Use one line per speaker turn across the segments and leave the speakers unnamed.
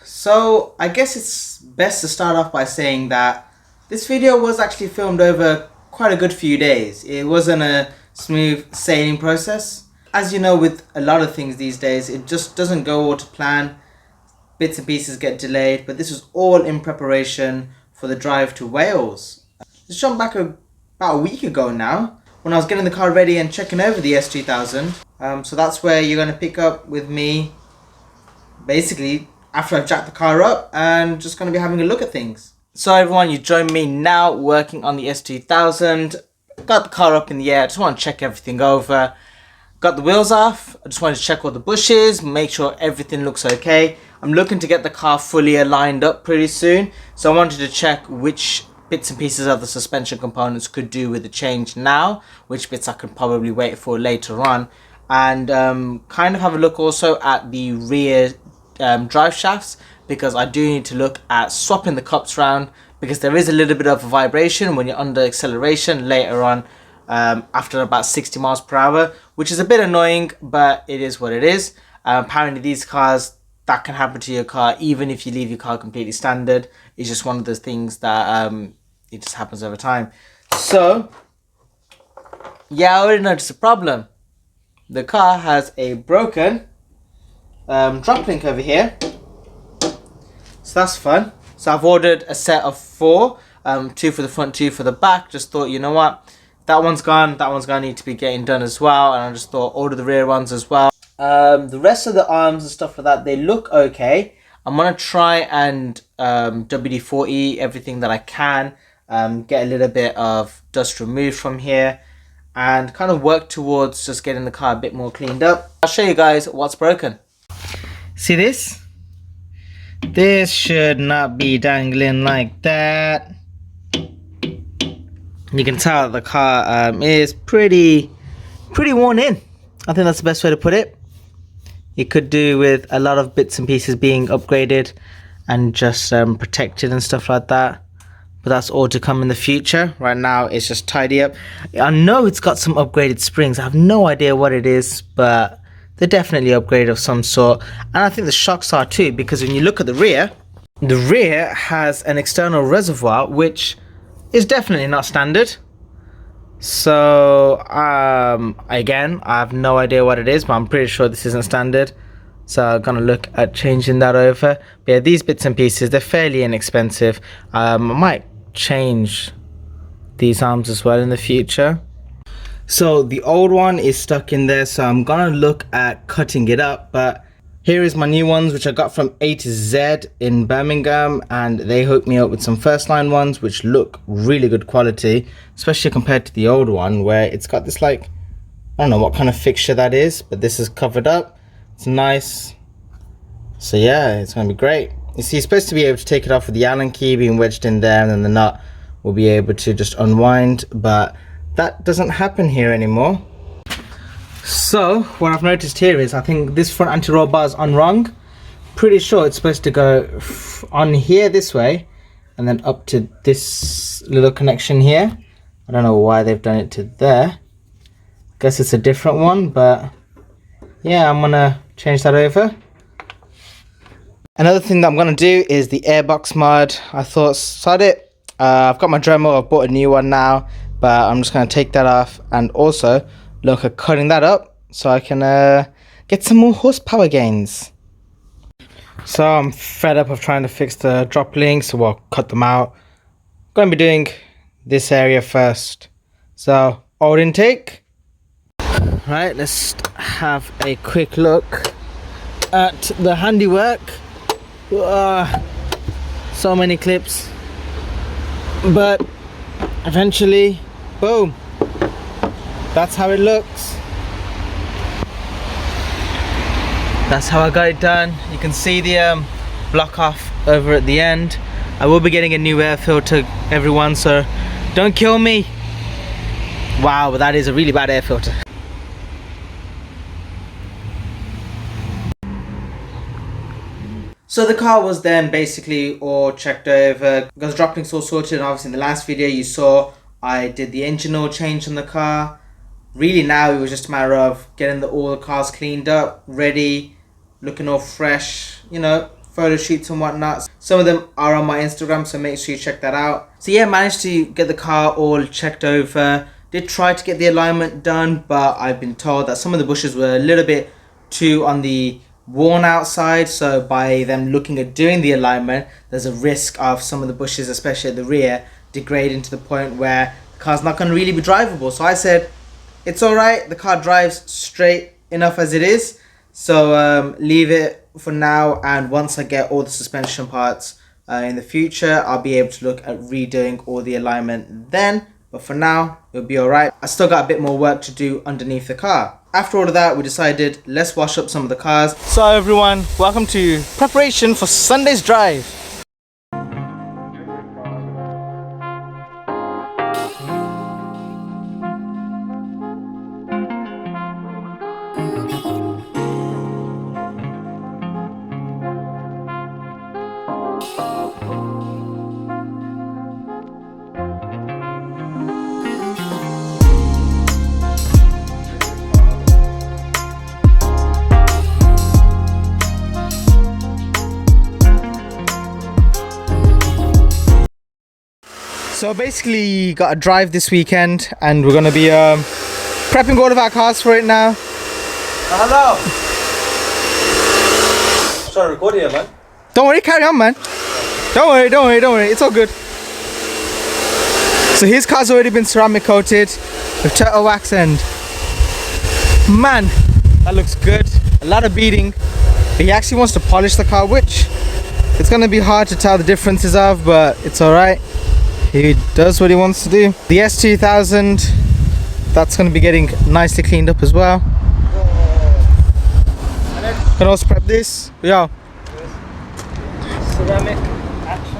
So I guess it's best to start off by saying that this video was actually filmed over quite a good few days. It wasn't a smooth sailing process. As you know, with a lot of things these days, it just doesn't go all to plan. Bits and pieces get delayed, but this was all in preparation for the drive to Wales. Let's jump back about a week ago now, when I was getting the car ready and checking over the S2000. So that's where you're going to pick up with me, basically, after I've jacked the car up and just going to be having a look at things. So everyone, you join me now working on the S2000. Got the car up in the air, I just want to check everything over. Got the wheels off, I just wanted to check all the bushes, make sure everything looks okay. I'm looking to get the car fully aligned up pretty soon, so I wanted to check which bits and pieces of the suspension components could do with the change now, which bits I could probably wait for later on, and kind of have a look also at the rear drive shafts, because I do need to look at swapping the cups around, because there is a little bit of a vibration when you're under acceleration later on after about 60 miles per hour, which is a bit annoying, but it is what it is. Apparently these cars, that can happen to your car even if you leave your car completely standard. It's just one of those things that it just happens over time. So yeah, I already noticed a problem. The car has a broken drop link over here, so that's fun. So I've ordered a set of 4, 2 for the front, 2 for the back. Just thought, you know what, that one's gone, that one's gonna need to be getting done as well, and I just thought order the rear ones as well. The rest of the arms and stuff like that, they look okay. I'm gonna try and WD-40 everything that I can, get a little bit of dust removed from here, and kind of work towards just getting the car a bit more cleaned up. I'll show you guys what's broken. See this? This should not be dangling like that. You can tell the car is pretty worn in. I think that's the best way to put it. It could do with a lot of bits and pieces being upgraded and just protected and stuff like that. But that's all to come in the future. Right now it's just tidy up. I know it's got some upgraded springs. I have no idea what it is, but they're definitely upgraded of some sort. And I think the shocks are too, because when you look at the rear has an external reservoir, which is definitely not standard. So again, I have no idea what it is, but I'm pretty sure this isn't standard. So I'm gonna look at changing that over. But yeah, these bits and pieces, they're fairly inexpensive. I might change these arms as well in the future. So the old one is stuck in there, so I'm gonna look at cutting it up. But here is my new ones, which I got from A to Z in Birmingham, and they hooked me up with some first line ones, which look really good quality, especially compared to the old one, where it's got this, like, I don't know what kind of fixture that is, but this is covered up. It's nice. So yeah, it's gonna be great. You see, you're supposed to be able to take it off with the Allen key being wedged in there, and then the nut will be able to just unwind, but that doesn't happen here anymore. So what I've noticed here is I think this front anti-roll bar is on wrong. Pretty sure it's supposed to go on here this way and then up to this little connection here. I don't know why they've done it to there. Guess it's a different one, but yeah, I'm gonna change that over. Another thing that I'm gonna do is the airbox mod. I thought, sod it. I've got my Dremel, I've bought a new one now, but I'm just gonna take that off and also look at cutting that up so I can get some more horsepower gains. So I'm fed up of trying to fix the drop links, so I'll cut them out. I'm going to be doing this area first. So old intake. Right, let's have a quick look at the handiwork. So many clips, but eventually, boom. That's how it looks. That's how I got it done. You can see the block off over at the end. I will be getting a new air filter, everyone, so don't kill me. Wow, but that is a really bad air filter. So the car was then basically all checked over, got the drop links all sorted, and obviously in the last video you saw I did the engine oil change on the car. Really now it was just a matter of getting all the cars cleaned up, ready, looking all fresh, you know, photo shoots and whatnot. Some of them are on my Instagram, so make sure you check that out. So yeah, managed to get the car all checked over. Did try to get the alignment done, but I've been told that some of the bushes were a little bit too on the worn out side, so by them looking at doing the alignment, there's a risk of some of the bushes, especially at the rear, degrading to the point where the car's not going to really be drivable. So I said, it's alright, the car drives straight enough as it is, so leave it for now, and once I get all the suspension parts in the future, I'll be able to look at redoing all the alignment then. But for now, it'll be alright. I still got a bit more work to do underneath the car. After all of that, we decided, let's wash up some of the cars. So everyone, welcome to preparation for Sunday's drive. So basically got a drive this weekend and we're going to be prepping all of our cars for it now.
Hello! I'm trying to record here, man.
Don't worry, carry on, man. Don't worry, it's all good. So his car's already been ceramic coated with turtle wax, and man, that looks good. A lot of beading, but he actually wants to polish the car, which it's going to be hard to tell the differences of, but it's alright. He does what he wants to do. The S2000, that's going to be getting nicely cleaned up as well. Can also prep this. Yeah.
Ceramic action.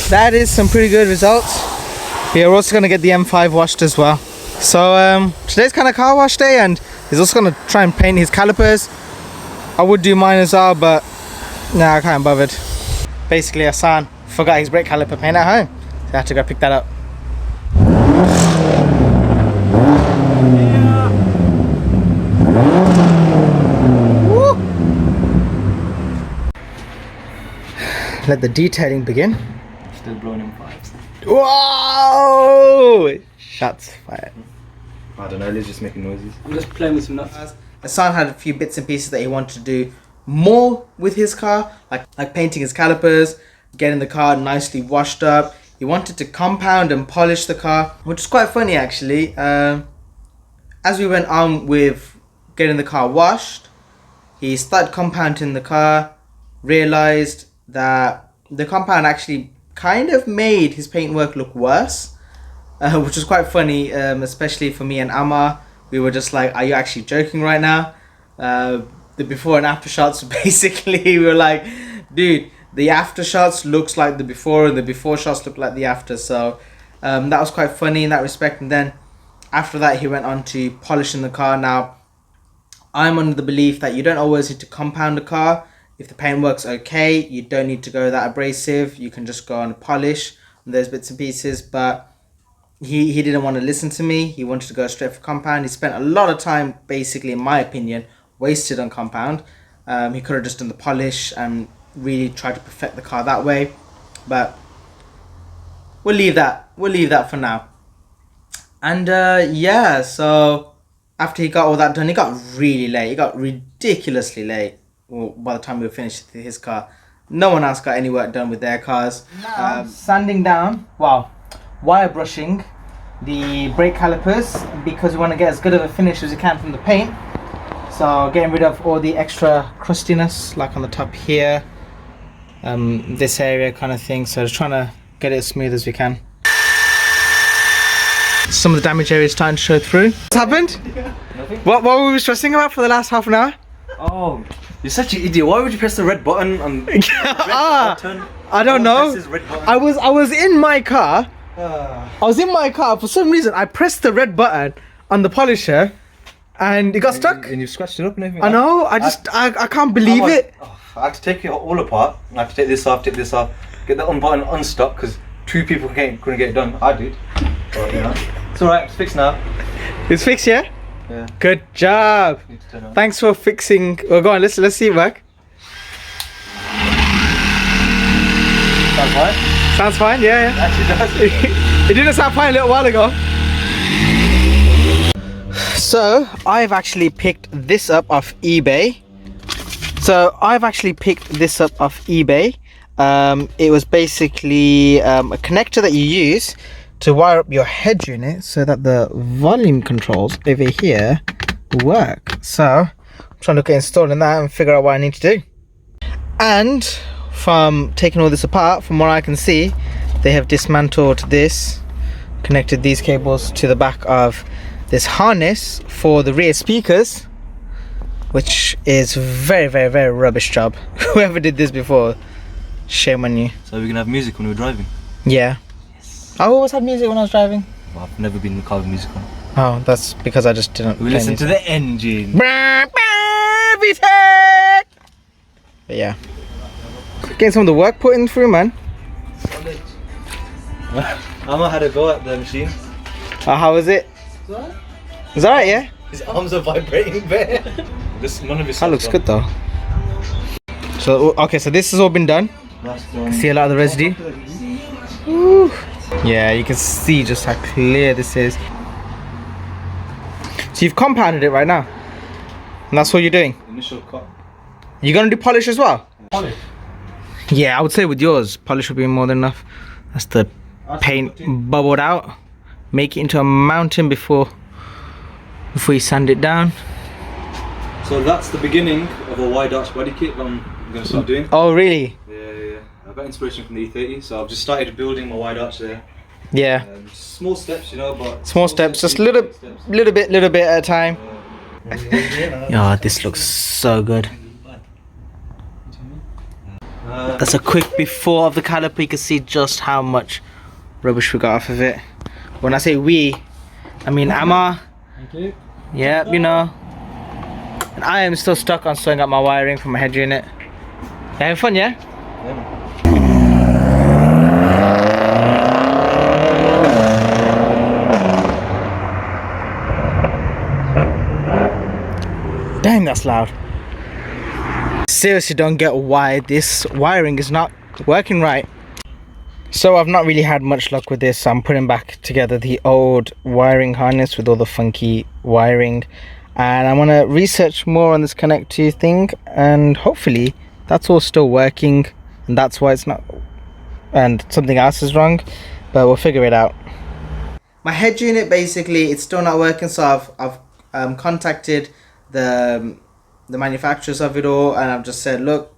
That is some pretty good results. Yeah, we're also going to get the M5 washed as well. So today's kind of car wash day, and he's also going to try and paint his calipers. I would do mine as well, but nah, I can't be bothered. Basically, Hassan forgot his brake caliper paint at home, so I had to go pick that up. Woo! Let the detailing begin.
Still blowing in vibes.
Whoa! Shots fired.
I don't know, Liz just making noises.
I'm just playing with some nuts.
Hassan had a few bits and pieces that he wanted to do more with his car, like painting his calipers, getting the car nicely washed up. He wanted to compound and polish the car, which is quite funny actually. As we went on with getting the car washed, he started compounding the car, realized that the compound actually kind of made his paintwork look worse. Which was quite funny, especially for me and Amma. We were just like, are you actually joking right now? The before and after shots, basically, we were like, dude, the after shots looks like the before and the before shots look like the after. So that was quite funny in that respect. And then after that, he went on to polishing the car. Now, I'm under the belief that you don't always need to compound a car. If the paintwork's okay, you don't need to go that abrasive. You can just go on polish on those bits and pieces. But he didn't want to listen to me. He wanted to go straight for compound. He spent a lot of time, basically, in my opinion, wasted on compound. He could have just done the polish and really tried to perfect the car that way. But we'll leave that for now. And yeah, so after he got all that done, he got really late. He got ridiculously late. Well, by the time we were finished with his car, no one else got any work done with their cars. Sanding down, wire brushing the brake calipers, because we want to get as good of a finish as we can from the paint. So getting rid of all the extra crustiness, like on the top here, this area kind of thing. So just trying to get it as smooth as we can. Some of the damage areas starting to show through. What's happened?
Nothing.
What were we stressing about for the last half an hour?
Oh, you're such an idiot. Why would you press the red button on red button?
I don't know. I was in my car. For some reason I pressed the red button on the polisher and it got stuck.
And you scratched it up and everything.
I know, I can't believe it.
I had to take it all apart. I had to take this off, get the button unstuck, because 2 people couldn't get it done. I did. But, you know, it's alright. It's fixed now.
It's fixed, yeah?
Yeah.
Good job.
Need to turn on.
Thanks for fixing. Well, go on. Let's see it work.
Sounds fine.
Sounds fine. Yeah.
It actually does.
It didn't sound fine a little while ago. So I've actually picked this up off eBay. It was basically a connector that you use to wire up your head unit so that the volume controls over here work. So I'm trying to look at installing that and figure out what I need to do. And from taking all this apart, from what I can see, they have dismantled this, connected these cables to the back of this harness for the rear speakers, which is very, very, very rubbish job. Whoever did this before, shame on you.
So we can have music when we're driving.
Yeah.
Yes.
I always had music when I was driving.
Well, I've never been in the car with music on.
Oh, that's because I just didn't.
We listen to the engine.
But yeah, getting some of the work put in through, man.
Amma had a go at the machine.
How was it? Is that right? Yeah.
His arms are vibrating there. None of his.
That looks good though. So okay, so this has all been done. See a lot of the residue. Woo. Yeah, you can see just how clear this is. So you've compounded it right now, and that's what you're doing.
Initial cut.
You're gonna do polish as well?
Polish.
Yeah, I would say with yours, polish would be more than enough. That's the paint bubbled out. Make it into a mountain before you sand it down.
So that's the beginning of a wide arch body kit that I'm going to start doing.
Oh really?
Yeah. I got inspiration from the E30, so I've just started building my wide arch there.
Yeah.
Small steps, you know, but
Small steps, just little bit at a time. Yeah, this looks so good. That's a quick before of the caliper. You can see just how much rubbish we got off of it. When I say we, I mean Amma.
Thank you.
Yeah, you know. And I am still stuck on sewing up my wiring for my head unit. You having fun, yeah? Damn, that's loud. Seriously don't get why this wiring is not working right. So I've not really had much luck with this. I'm putting back together the old wiring harness with all the funky wiring, and I want to research more on this connect to thing, and hopefully that's all still working and that's why it's not, and something else is wrong, but we'll figure it out. My head unit, basically it's still not working, so I've contacted the manufacturers of it all, and I've just said, look,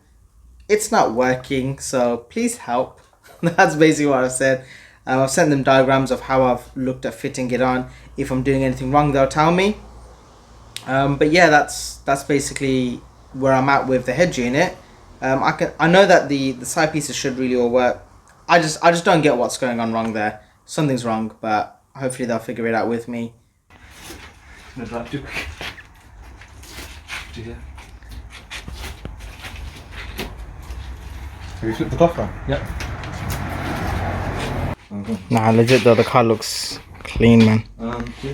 it's not working, so please help. That's basically what I've said. I've sent them diagrams of how I've looked at fitting it on. If I'm doing anything wrong, they'll tell me. But yeah, that's basically where I'm at with the head unit. I know that the side pieces should really all work. I just don't get what's going on wrong there. Something's wrong, but hopefully they'll figure it out with me.
I'm gonna drive too quick. Yeah. Have you flipped the cloth on? Yep.
Nah, legit though, the car looks clean, man.
Yeah.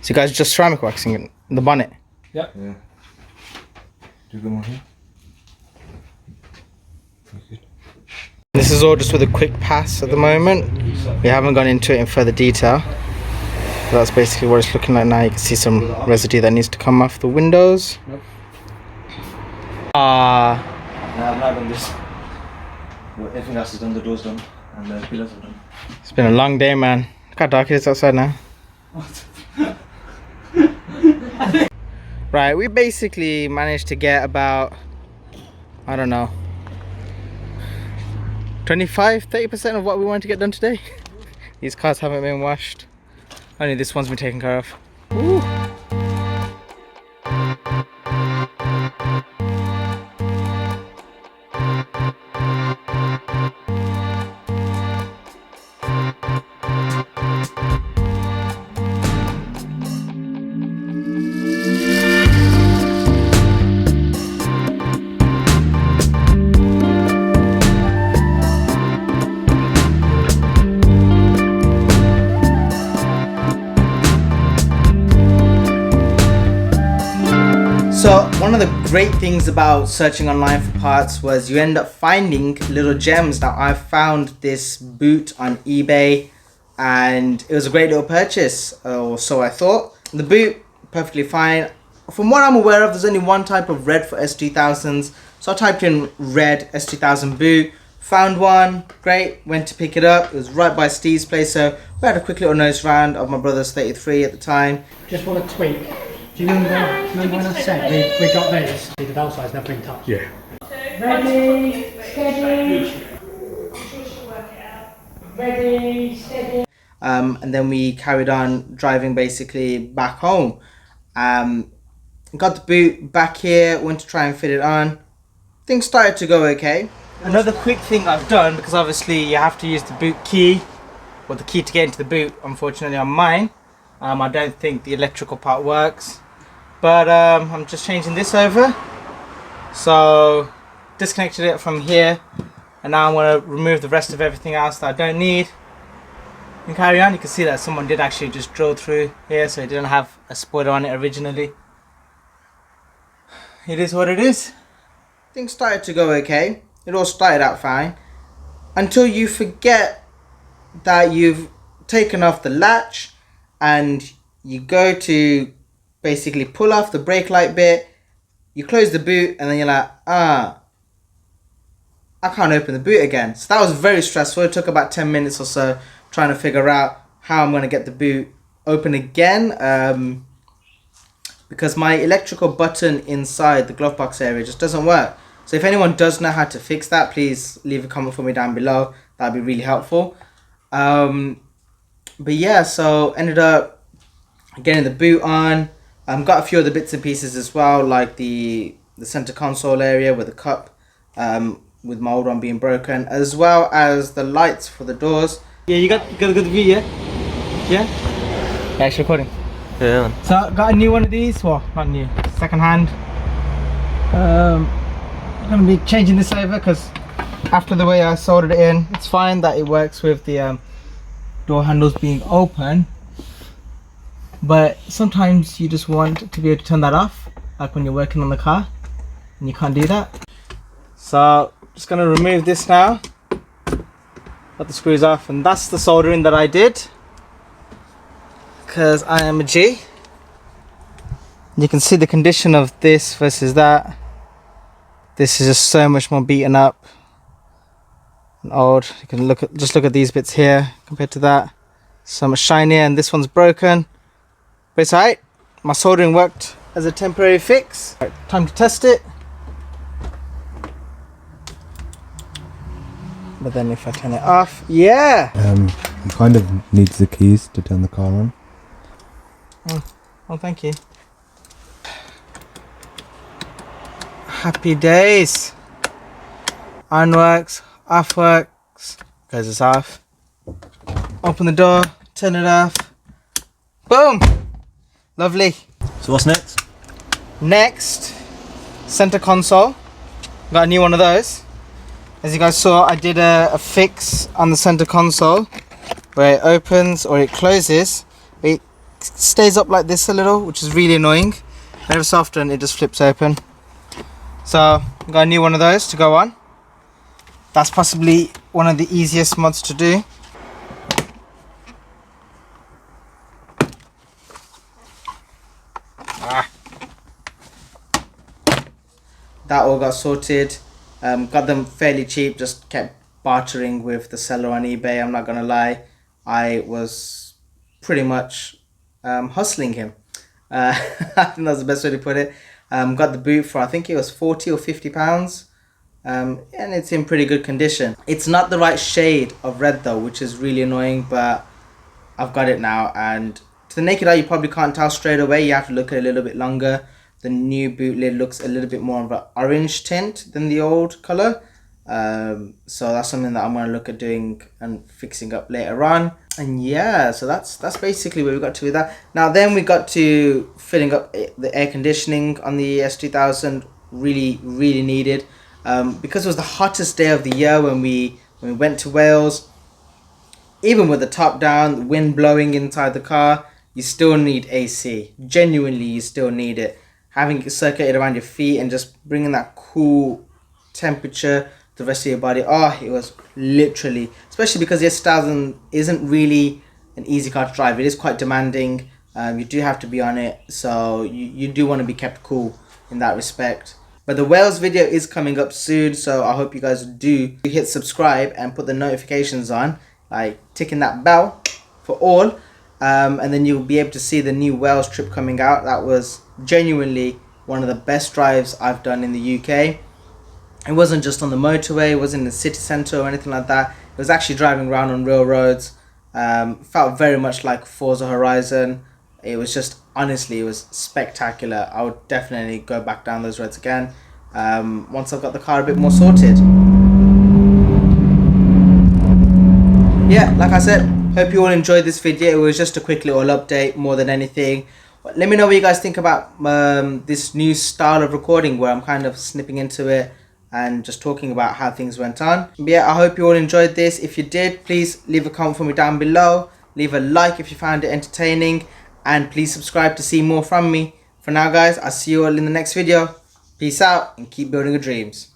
So you guys are just ceramic waxing it, the bonnet?
Yep. Yeah. Do them on here.
This is all just with a quick pass at the moment. We haven't gone into it in further detail. So that's basically what it's looking like now. You can see some residue that needs to come off the windows.
Yep.
No,
I've not done this. But everything else is done, the door's done, and the pillars are done.
it's been a long day, man. Look how dark it is outside now. Right, we basically managed to get about, I don't know, 25-30% of what we wanted to get done today. These cars haven't been washed. Only this one's been taken care of. Ooh. One of the great things about searching online for parts was you end up finding little gems. Now I found this boot on eBay and it was a great little purchase, or so I thought. The boot, perfectly fine. From what I'm aware of, there's only one type of red for S2000s. So I typed in red S2000 boot, found one, great, went to pick it up. It was right by Steve's place, so we had a quick little nose round of my brother's 33 at the time.
Just want to tweak. Do you remember when I said we got these? The bell size never been touched.
Yeah.
Ready, steady. Ready, steady.
And then we carried on driving basically back home. Got the boot back here, went to try and fit it on. Things started to go okay. Another quick thing I've done, because obviously you have to use the boot key, or the key to get into the boot, unfortunately on mine. I don't think the electrical part works. But I'm just changing this over. So disconnected it from here. And now I'm going to remove the rest of everything else that I don't need. And carry on. You can see that someone did actually just drill through here, so it didn't have a spoiler on it originally. It is what it is. Things started to go okay. It all started out fine. Until you forget that you've taken off the latch and you go to basically pull off the brake light bit. You close the boot and then you're like, I can't open the boot again. So that was very stressful. It took about 10 minutes or so trying to figure out how I'm going to get the boot open again. Because my electrical button inside the glove box area just doesn't work. So if anyone does know how to fix that, please leave a comment for me down below. That'd be really helpful. But yeah, so ended up getting the boot on. Got a few other bits and pieces as well, like the center console area with the cup, with my old one being broken, as well as the lights for the doors. Yeah, you got a good view, yeah? Yeah? Yeah, it's recording.
Yeah.
So I got a new one of these, well, not new, second hand. I'm gonna be changing this over because after the way I soldered it in, it's fine that it works with the door handles being open. But sometimes you just want to be able to turn that off, like when you're working on the car, and you can't do that. So just gonna remove this now. Got the screws off, and that's the soldering that I did, because I am a G. You can see the condition of this versus that. This is just so much more beaten up and old. You can just look at these bits here compared to that. So much shinier, and this one's broken. But it's alright. My soldering worked as a temporary fix. Right, time to test it. But then if I turn it off, yeah.
You kind of need the keys to turn the car on.
Oh, thank you. Happy days. On works, off works. Goes it's off. Open the door, turn it off. Boom. Lovely.
So what's next?
Next, center console. Got a new one of those. As you guys saw, I did a fix on the center console where it opens or it closes. It stays up like this a little, which is really annoying. Every so often it just flips open. So got a new one of those to go on. That's possibly one of the easiest mods to do. That all got sorted. Got them fairly cheap, just kept bartering with the seller on eBay. I'm not gonna lie, I was pretty much hustling him. I think that's the best way to put it. Got the boot for, I think it was 40 or 50 pounds, and it's in pretty good condition. It's not the right shade of red though, which is really annoying, but I've got it now, and to the naked eye you probably can't tell straight away. You have to look at it a little bit longer. The new boot lid looks a little bit more of an orange tint than the old colour. So that's something that I'm going to look at doing and fixing up later on. And yeah, so that's basically where we got to with that. Now then we got to filling up the air conditioning on the S2000. Really needed. Because it was the hottest day of the year when we went to Wales. Even with the top down, the wind blowing inside the car, you still need AC. Genuinely, you still need it. having it circulated around your feet and just bringing that cool temperature to the rest of your body. Oh, it was literally, especially because the S2000 isn't really an easy car to drive. It is quite demanding. You do have to be on it, so you do want to be kept cool in that respect. But the Wales video is coming up soon, so I hope you guys do hit subscribe and put the notifications on, like ticking that bell for all, and then you'll be able to see the new Wales trip coming out. That was genuinely one of the best drives I've done in the UK. It wasn't just on the motorway, it wasn't in the city centre or anything like that. It was actually driving around on real roads. Felt very much like Forza Horizon. It was just, honestly, it was spectacular. I would definitely go back down those roads again once I've got the car a bit more sorted. Yeah, like I said, hope you all enjoyed this video. It was just a quick little update more than anything. Let me know what you guys think about this new style of recording where I'm kind of snipping into it and just talking about how things went on. But yeah, I hope you all enjoyed this. If you did, please leave a comment for me down below. Leave a like if you found it entertaining. And please subscribe to see more from me. For now guys, I'll see you all in the next video. Peace out and keep building your dreams.